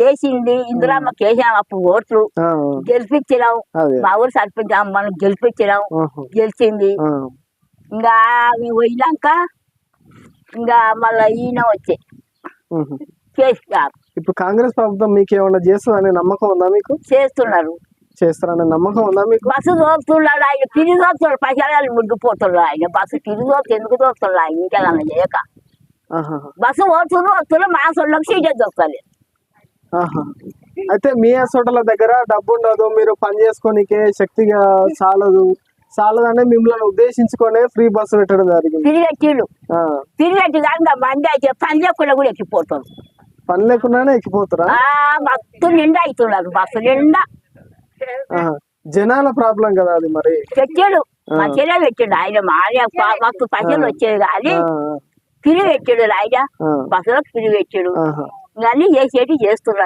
చేసింది ఇందిరామ్మ కేసాం అప్పుడు ఓట్లు గెలిపించినాం. మా ఊరు సర్పంచ్ మనం గెలిపించినాం, గెలిచింది. ఇంకా పోయినాక ఇంకా మళ్ళా ఈయన వచ్చే చేస్తారు. ఇప్పుడు కాంగ్రెస్ ప్రభుత్వం మీకు ఏమన్నా చేస్తుందనే నమ్మకం ఉందా? మీకు చేస్తారనే నమ్మకం ఉందా మీకు? బస్సు దోపుతున్నాడు ఆయన, తిరిగి దోపుతాడు, పైసలు ముగ్గిపోతున్నాడు ఆయన. బస్సు తిరిగి దోపు ఎందుకు దోపుతున్నాడు ఆయన? ఇంకేదన్నా చేయక బస్సు వస్తున్నారు మా సొంతలకు సీటే దొరకలేదు. అయితే మీ అసోటల దగ్గర డబ్బు ఉండదు, మీరు పని చేసుకోనికే శక్తిగా చాలదనే మిమ్మల్ని ఉద్దేశించుకొని ఫ్రీ బస్సు పెట్టడం జరిగింది. తిరిగట్టి కానీ బండి అయితే పని లేకుండా కూడా ఎక్కిపోతారు. పని లేకుండానే ఎక్కిపోతారా? బస్సు నిండా అవుతున్నారు, బస్సు నిండా. జనాల ప్రాబ్లం కదా అది. మరి పెట్టాడు మంచిగా పెట్టాడు ఆయన. మస్తు పైసలు వచ్చేది కానీ తిరిగి పెట్టాడు ఆయన, బస్సులో తిరిగి పెట్టాడు. ఇవన్నీ చేసేటి చేస్తున్నారు.